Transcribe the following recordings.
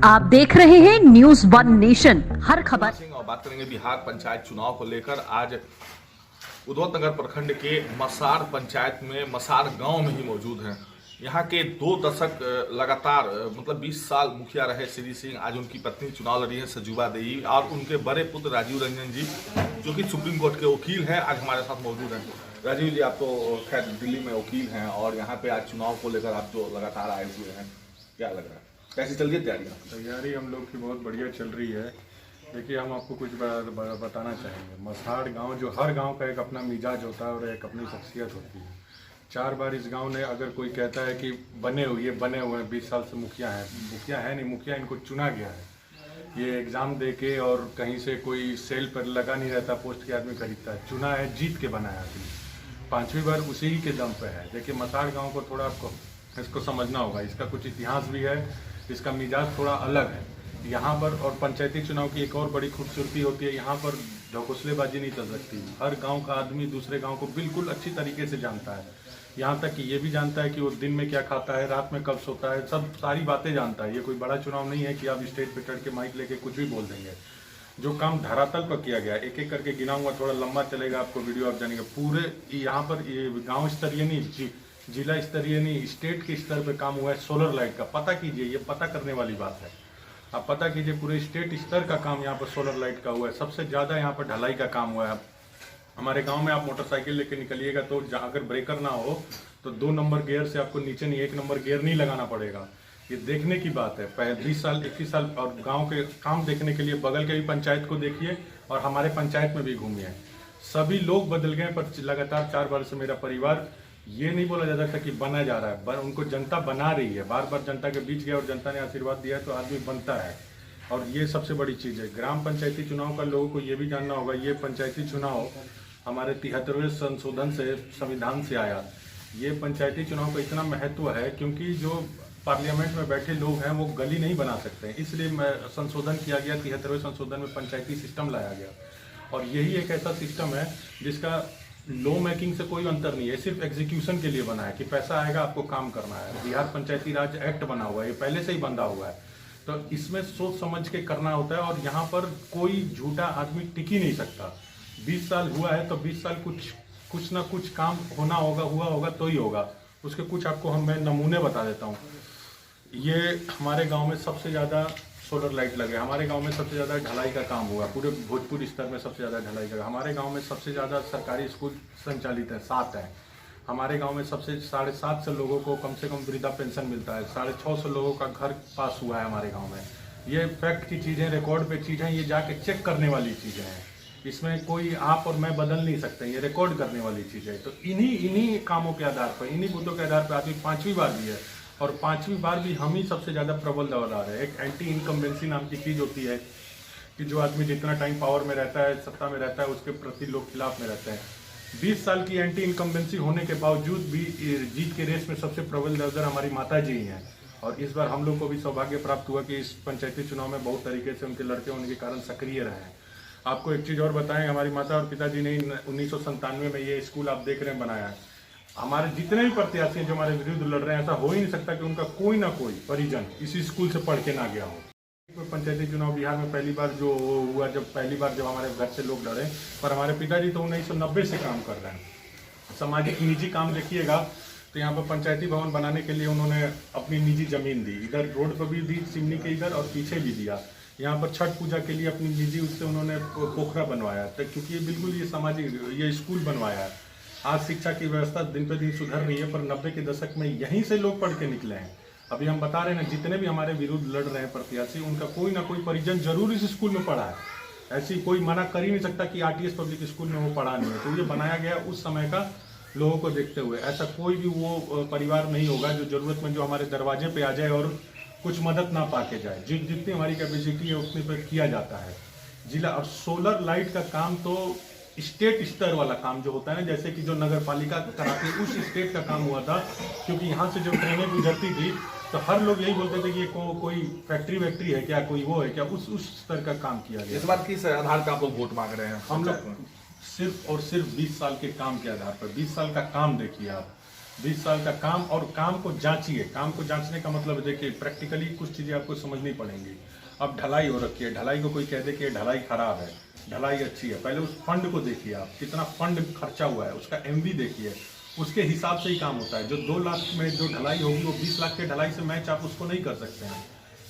आप देख रहे हैं न्यूज वन नेशन, हर खबर। और बात करेंगे बिहार पंचायत चुनाव को लेकर। आज उधौतनगर प्रखंड के मसार पंचायत में मसार गांव में ही मौजूद हैं। यहाँ के 2 दशक लगातार मतलब 20 साल मुखिया रहे श्री सिंह। आज उनकी पत्नी चुनाव लड़ी है सजुबा देवी, और उनके बड़े पुत्र राजीव रंजन जी जो कि सुप्रीम कोर्ट के वकील हैं, आज हमारे साथ मौजूद हैं। राजीव जी, आप तो खैर दिल्ली में वकील हैं और यहाँ पे आज चुनाव को लेकर आप जो लगातार आए हुए हैं, क्या लग रहा है, कैसी चल रही है तैयारियाँ? तैयारी हम लोग की बहुत बढ़िया चल रही है। देखिए, हम आपको कुछ बताना चाहेंगे। मसाड़ गांव जो हर गांव का एक अपना मिजाज होता है और एक अपनी शख्सियत होती है। 4 बार इस गांव ने, अगर कोई कहता है कि बने हुए हैं 20 साल से मुखिया है नहीं, मुखिया इनको चुना गया है। ये एग्ज़ाम दे के और कहीं से कोई सेल पर लगा नहीं रहता, पोस्ट के आदमी खरीदता है। चुना है, जीत के बनाया आदमी। 5वीं बार उसी के दम पे है। देखिए, मसाड़ गाँव को थोड़ा आपको इसको समझना होगा। इसका कुछ इतिहास भी है, इसका मिजाज थोड़ा अलग है यहाँ पर। और पंचायती चुनाव की एक और बड़ी खूबसूरती होती है, यहाँ पर ढकोसलेबाजी नहीं चल सकती। हर गांव का आदमी दूसरे गांव को बिल्कुल अच्छी तरीके से जानता है। यहाँ तक कि ये भी जानता है कि वो दिन में क्या खाता है, रात में कब सोता है, सब सारी बातें जानता है। ये कोई बड़ा चुनाव नहीं है कि आप स्टेज पे चढ़ के माइक लेके कुछ भी बोल देंगे। जो काम धरातल पर किया गया, एक एक करके गिनाऊंगा, थोड़ा लंबा चलेगा, आपको वीडियो आप जानेंगे। पूरे यहाँ पर ये गाँव स्तरीय नहीं, जिला स्तरीय नहीं, स्टेट के स्तर पे काम हुआ है सोलर लाइट का। पता कीजिए, ये पता करने वाली बात है। आप पता कीजिए, पूरे स्टेट स्तर का काम यहाँ पर सोलर लाइट का हुआ है। सबसे ज़्यादा यहाँ पर ढलाई का काम हुआ है। हमारे गांव में आप मोटरसाइकिल लेके निकलिएगा तो अगर ब्रेकर ना हो तो 2 नंबर गियर से आपको नीचे नहीं, 1 नंबर गियर नहीं लगाना पड़ेगा। ये देखने की बात है। 20 साल 21 साल और गाँव के काम देखने के लिए बगल के भी पंचायत को देखिए और हमारे पंचायत में भी घूमिए। सभी लोग बदल गए, पर लगातार 4 बार से मेरा परिवार, ये नहीं बोला जाता था कि बना जा रहा है, उनको जनता बना रही है। बार बार जनता के बीच गया और जनता ने आशीर्वाद दिया है तो आदमी बनता है। और ये सबसे बड़ी चीज़ है। ग्राम पंचायती चुनाव का लोगों को ये भी जानना होगा, ये पंचायती चुनाव हमारे 73वें संशोधन से, संविधान से आया। ये पंचायती चुनाव का इतना महत्व है क्योंकि जो पार्लियामेंट में बैठे लोग हैं वो गली नहीं बना सकते, इसलिए संशोधन किया गया। 73वें संशोधन में पंचायती सिस्टम लाया गया। और यही एक ऐसा सिस्टम है जिसका लॉ मेकिंग से कोई अंतर नहीं है, सिर्फ एग्जीक्यूशन के लिए बना है कि पैसा आएगा, आपको काम करना है। बिहार पंचायती राज एक्ट बना हुआ है, ये पहले से ही बंधा हुआ है, तो इसमें सोच समझ के करना होता है। और यहाँ पर कोई झूठा आदमी टिक ही नहीं सकता। 20 साल हुआ है तो 20 साल कुछ ना कुछ काम हुआ होगा तो ही होगा। उसके कुछ आपको मैं नमूने बता देता हूँ। ये हमारे गाँव में सबसे ज़्यादा सोलर लाइट लगे, हमारे गांव में सबसे ज़्यादा ढलाई का काम हुआ, पूरे भोजपुर स्तर में सबसे ज़्यादा ढलाई का। हमारे गांव में सबसे ज़्यादा सरकारी स्कूल संचालित है, 7 है। हमारे गांव में सबसे 750 लोगों को कम से कम वृद्धा पेंशन मिलता है। 650 लोगों का घर पास हुआ है हमारे गाँव में। ये फैक्ट की चीज़ें, रिकॉर्ड पे चीज़ें, ये जाके चेक करने वाली चीज़ें हैं। इसमें कोई आप और मैं बदल नहीं सकते, ये रिकॉर्ड करने वाली चीज़ है। तो इन्हीं कामों के आधार पर, इन्हीं मुद्दों के आधार पर आदमी 5वीं बार भी है। और 5वीं बार भी हम ही सबसे ज़्यादा प्रबल दावेदार है। एक एंटी इनकम्बेंसी नाम की चीज़ होती है कि जो आदमी जितना टाइम पावर में रहता है, सत्ता में रहता है, उसके प्रति लोग खिलाफ में रहते हैं। 20 साल की एंटी इनकम्बेंसी होने के बावजूद भी जीत के रेस में सबसे प्रबल दावेदार हमारी माता जी ही हैं। और इस बार हम लोग को भी सौभाग्य प्राप्त हुआ कि इस पंचायती चुनाव में बहुत तरीके से उनके लड़के होने के कारण सक्रिय रहे हैं। आपको एक चीज़ और बताएं, हमारी माता और पिताजी ने 1997 में ये स्कूल आप देख रहे हैं बनाया है। हमारे जितने भी प्रत्याशी जो हमारे विरुद्ध लड़ रहे हैं, ऐसा हो ही नहीं सकता कि उनका कोई ना कोई परिजन इसी स्कूल से पढ़ के ना गया हो। पंचायती चुनाव बिहार में पहली बार जो हुआ, जब हमारे घर से लोग लड़े, पर हमारे पिताजी तो 1990 से काम कर रहे हैं। सामाजिक निजी काम देखिएगा तो यहाँ पर पंचायती भवन बनाने के लिए उन्होंने अपनी निजी जमीन दी, इधर रोड पर भी दी, सिमनी के इधर, और पीछे भी दिया। यहाँ पर छठ पूजा के लिए अपनी निजी उससे उन्होंने पोखरा बनवाया था, क्योंकि ये बिल्कुल ये सामाजिक ये स्कूल बनवाया है। आज शिक्षा की व्यवस्था दिन पे दिन सुधर रही है, पर 90 के दशक में यहीं से लोग पढ़ के निकले हैं। अभी हम बता रहे हैं, जितने भी हमारे विरुद्ध लड़ रहे हैं प्रत्याशी, उनका कोई ना कोई परिजन जरूर इस स्कूल में पढ़ा है। ऐसी कोई मना कर ही नहीं सकता कि आरटीएस पब्लिक स्कूल में वो पढ़ा नहीं है। तो ये बनाया गया उस समय का लोगों को देखते हुए। ऐसा कोई भी वो परिवार नहीं होगा जो जरूरतमंद जो हमारे दरवाजे पे आ जाए और कुछ मदद ना पा के जाए। जितनी हमारी कैपेसिटी है उतने पर किया जाता है। जिला और सोलर लाइट का काम तो स्टेट स्तर वाला काम जो होता है ना, जैसे कि जो नगर पालिका कराती है, उस स्टेट का काम हुआ था। क्योंकि यहाँ से जब ट्रेनें गुजरती थी तो हर लोग यही बोलते थे कि ये कोई फैक्ट्री वैक्ट्री है क्या, कोई वो है क्या, उस स्तर का काम किया गया। इस बार किस आधार पर आप लोग वोट मांग रहे हैं? हम लोग सिर्फ और सिर्फ 20 साल के काम के आधार पर। 20 साल का काम देखिए आप, 20 साल का काम, और काम को जांचिए। काम को जांचने का मतलब देखिए, प्रैक्टिकली कुछ चीज़ें आपको समझनी पड़ेंगी। अब ढलाई हो रखी है, ढलाई को कोई कह दे कि ढलाई खराब है, ढलाई अच्छी है, पहले उस फंड को देखिए आप, कितना फंड खर्चा हुआ है, उसका एमवी देखिए, उसके हिसाब से ही काम होता है। जो 2 लाख में जो ढलाई होगी वो 20 लाख के ढलाई से मैच आप उसको नहीं कर सकते हैं,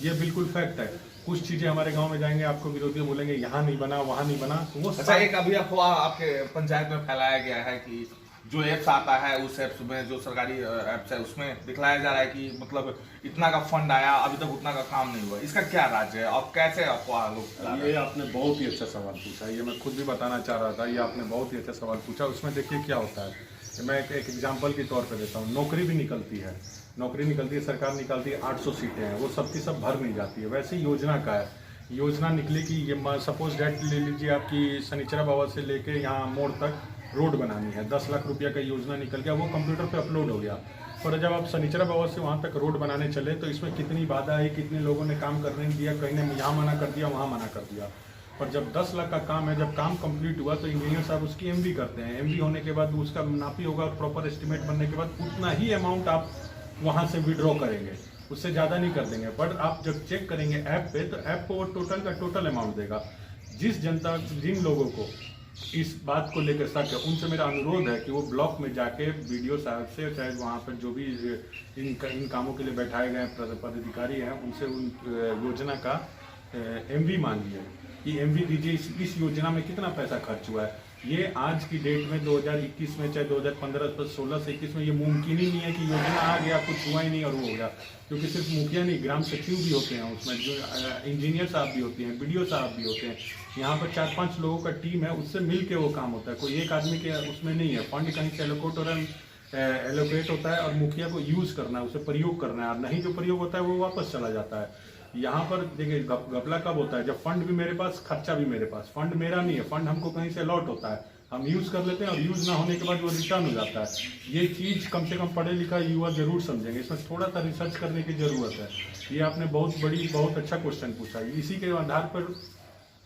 ये बिल्कुल फैक्ट है। कुछ चीजें हमारे गांव में जाएंगे, आपको विरोधी बोलेंगे यहाँ नहीं बना, वहाँ नहीं बना, तो वो अच्छा, एक अभी अफवाह आपके पंचायत में फैलाया गया है कि जो एप्स आता है उस एप्स में, जो सरकारी एप्स है उसमें दिखलाया जा रहा है कि मतलब इतना का फंड आया, अभी तक उतना का काम नहीं हुआ। इसका क्या राज है और कैसे अफवाह लोग? ये आपने बहुत ही अच्छा सवाल पूछा, ये मैं खुद भी बताना चाह रहा था। ये आपने बहुत ही अच्छा सवाल पूछा। उसमें देखिए क्या होता है, मैं एक एग्जाम्पल के तौर पर देता हूँ। नौकरी भी निकलती है, नौकरी निकलती है, सरकार निकालती है, 800 सीटें हैं, वो सबकी सब भर नहीं जाती है। वैसे योजना का है, योजना निकली कि ये सपोज डेट ले लीजिए, आपकी शनिचरा बाबा से लेके यहाँ मोड़ तक रोड बनानी है, 10 लाख रुपया का योजना निकल गया, वो कंप्यूटर पे अपलोड हो गया। पर जब आप शनिचरा बाबा से वहाँ तक रोड बनाने चले तो इसमें कितनी बाधा आई, कितने लोगों ने काम करने नहीं दिया, कहीं ने यहाँ मना कर दिया, वहाँ मना कर दिया। पर जब 10 लाख का काम है, जब काम कंप्लीट हुआ तो इंजीनियर साहब उसकी एमवी करते हैं। एमवी होने के बाद उसका नापी होगा, प्रॉपर एस्टिमेट बनने के बाद उतना ही अमाउंट आप वहाँ से विड्रॉ करेंगे, उससे ज़्यादा नहीं कर देंगे। पर आप जब चेक करेंगे ऐप पे, तो ऐप को वो टोटल का टोटल अमाउंट देगा। जिन लोगों को इस बात को लेकर शक है, उनसे मेरा अनुरोध है कि वो ब्लॉक में जाके वीडियो साहब से, चाहे वहाँ पर जो भी इन कामों के लिए बैठाए गए पदाधिकारी हैं, उनसे उन योजना का एमवी मांगिए कि एमवी दीजिए, इस योजना में कितना पैसा खर्च हुआ है। ये आज की डेट में 2021 में, चाहे 2015 16 से 21 में, ये मुमकिन ही नहीं है कि योजना आ गया, कुछ हुआ ही नहीं और वो हो गया। क्योंकि सिर्फ मुखिया नहीं, ग्राम सचिव भी होते हैं उसमें, जो इंजीनियर साहब भी होते हैं, बीडीओ साहब भी होते हैं। यहाँ पर 4-5 लोगों का टीम है, उससे मिल के वो काम होता है। कोई एक आदमी के उसमें नहीं है। फंड कहीं से एलोकेट होता है और मुखिया को यूज करना है, उसे प्रयोग करना है, और नहीं जो प्रयोग होता है वो वापस चला जाता है। यहाँ पर देखिए घपला कब होता है, जब फंड भी मेरे पास, खर्चा भी मेरे पास। फंड मेरा नहीं है, फंड हमको कहीं से अलॉट होता है, हम यूज कर लेते हैं और यूज ना होने के बाद वो रिटर्न हो जाता है। ये चीज कम से कम पढ़े लिखा युवा जरूर समझेंगे, इसमें थोड़ा सा रिसर्च करने की जरूरत है। ये आपने बहुत अच्छा क्वेश्चन पूछा है। इसी के आधार पर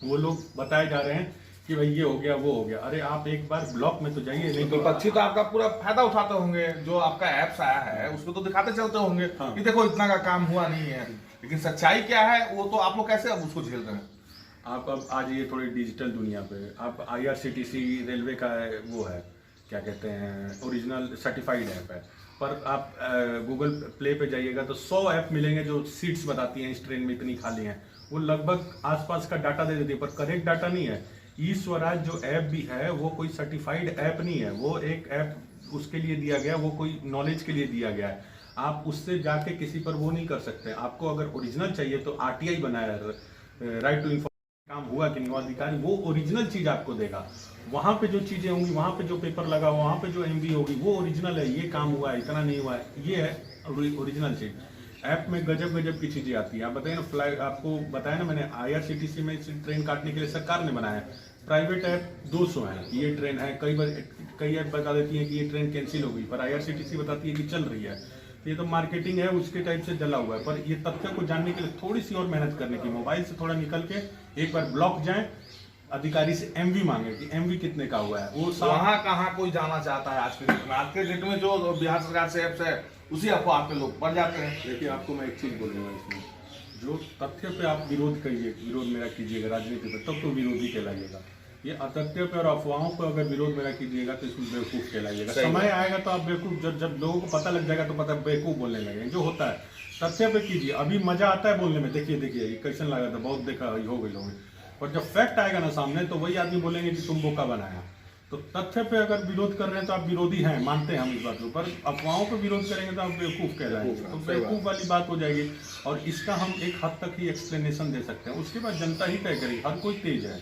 वो लोग बताए जा रहे हैं कि भाई ये हो गया, वो हो गया। अरे आप एक बार ब्लॉक में तो जाइए। नहीं तो पक्षी तो आपका पूरा फायदा उठाते होंगे, जो आपका ऐप्स आया है उसको तो दिखाते चलते होंगे कि देखो इतना का काम हुआ नहीं है, लेकिन सच्चाई क्या है वो तो आप लोग कैसे अब उसको झेल रहे हैं? आप अब आज ये थोड़ी डिजिटल दुनिया पे, आप IRCTC रेलवे का वो है, क्या कहते हैं, ओरिजिनल सर्टिफाइड ऐप है। पर आप गूगल प्ले पे जाइएगा तो 100 ऐप मिलेंगे जो सीट्स बताती हैं इस ट्रेन में इतनी खाली हैं। वो लगभग आसपास का डाटा दे देती है, पर करेक्ट डाटा नहीं है। ई स्वराज जो ऐप भी है वो कोई सर्टिफाइड ऐप नहीं है, वो एक ऐप उसके लिए दिया गया, वो कोई नॉलेज के लिए दिया गया है। आप उससे जाके किसी पर वो नहीं कर सकते। आपको अगर ओरिजिनल चाहिए तो RTI बनाया, राइट टू इन्फॉर्मेशन, काम हुआ कि नहीं, अधिकारी वो ओरिजिनल चीज आपको देगा। वहां पे जो चीजें होंगी, वहां पे जो पेपर लगा हुआ, वहां पे जो MV होगी, वो ओरिजिनल है। ये काम हुआ है, इतना नहीं हुआ है, ये है ओरिजिनल चीज। ऐप में गजब गजब की चीजें आती है। आप बताइए ना, फ्लाइट आपको बताया ना मैंने, IRCTC में ट्रेन काटने के लिए सरकार ने बनाया है। प्राइवेट ऐप 200 है, ये ट्रेन है, कई ऐप बता देती है कि ये ट्रेन कैंसिल हो गई, पर IRCTC बताती है कि चल रही है। ये तो मार्केटिंग है, उसके टाइप से जला हुआ है। पर ये तथ्य को जानने के लिए थोड़ी सी और मेहनत करने की, मोबाइल से थोड़ा निकल के एक बार ब्लॉक जाएं, अधिकारी से MV मांगे कि MV कितने का हुआ है। वो वहाँ कहाँ कोई जाना चाहता है आज के डेट में? आज के डेट में जो बिहार सरकार से ऐप्स है उसी अफवाह पे लोग बढ़ जाते हैं। देखिए आपको मैं एक चीज बोलूंगा, इसमें जो तथ्य पे आप विरोध करिए, विरोध मेरा कीजिएगा राजनीति पे, तब तो विरोधी कहलाइएगा। ये अतथ्य पे और अफवाहों पर अगर विरोध मेरा कीजिएगा तो इसमें बेवकूफ कहलाइएगा। समय आएगा तो आप बेवकूफ, जब लोगों को पता लग जाएगा तो पता बेवकूफ बोलने लगेंगे, जो होता है। तथ्य पे कीजिए, अभी मजा आता है बोलने में, देखिए ये कैसन लगा था, बहुत देखा हो गई लोग। और जब फैक्ट आएगा ना सामने तो वही आदमी बोलेंगे कि तुम बोका बनाया। तो तथ्य पे अगर विरोध कर रहे हैं तो आप विरोधी हैं, मानते हैं हम इस बात को, पर अफवाहों पे विरोध करेंगे तो आप बेवकूफ कहलाएंगे, तो बेवकूफ वाली बात हो जाएगी। और इसका हम एक हद तक ही एक्सप्लेनेशन दे सकते हैं, उसके बाद जनता ही तय करेगी। हर कोई तेज है,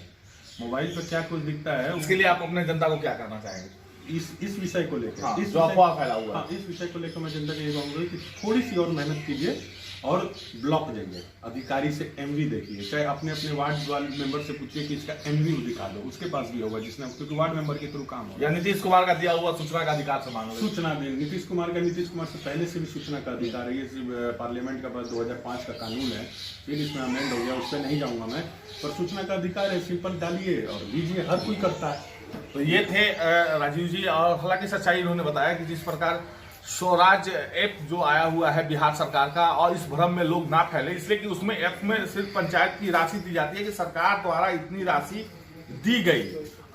मोबाइल पर क्या कुछ दिखता है, उसके लिए आप अपने जनता को क्या करना चाहेंगे इस विषय को लेकर? हाँ, इस अफवाह फैला हुआ है। हाँ, इस विषय को लेकर मैं जनता को ये कहूँगा कि थोड़ी सी और मेहनत कीजिए और ब्लॉक जाइए, अधिकारी से MV देखिए, चाहे अपने वार्ड मेंबर से पूछिए कि इसका MV दिखा दो, उसके पास भी होगा जिसने, क्योंकि वार्ड मेंबर के थ्रू काम होगा। या नीतीश कुमार का दिया हुआ सूचना का अधिकार से मांगो। सूचना भी नीतीश कुमार से पहले से भी सूचना का अधिकार है। ये पार्लियामेंट का 2005 का कानून है, फिर इसमें अमेंड हो गया, उस पर नहीं जाऊंगा मैं, पर सूचना का अधिकार है, सिंपल डालिए और दीजिए, हर कोई करता है। तो ये थे राजीव जी, और हालांकि सच्चाई इन्होंने बताया कि जिस प्रकार स्वराज ऐप जो आया हुआ है बिहार सरकार का, और इस भ्रम में लोग ना फैले, इसलिए कि उसमें ऐप में सिर्फ पंचायत की राशि दी जाती है कि सरकार द्वारा इतनी राशि दी गई,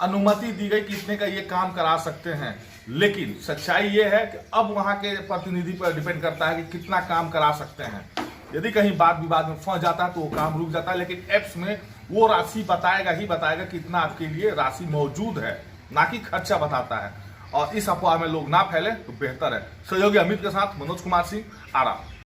अनुमति दी गई कि इतने का ये काम करा सकते हैं। लेकिन सच्चाई ये है कि अब वहां के प्रतिनिधि पर डिपेंड करता है कि कितना काम करा सकते हैं। यदि कहीं बात विवाद में फंस जाता है तो वो काम रुक जाता है, लेकिन एप्स में वो राशि बताएगा ही बताएगा कि इतना आपके लिए राशि मौजूद है, ना कि खर्चा बताता है। और इस अफवाह में लोग ना फैले तो बेहतर है। सहयोगी अमित के साथ मनोज कुमार सिंह, आरा।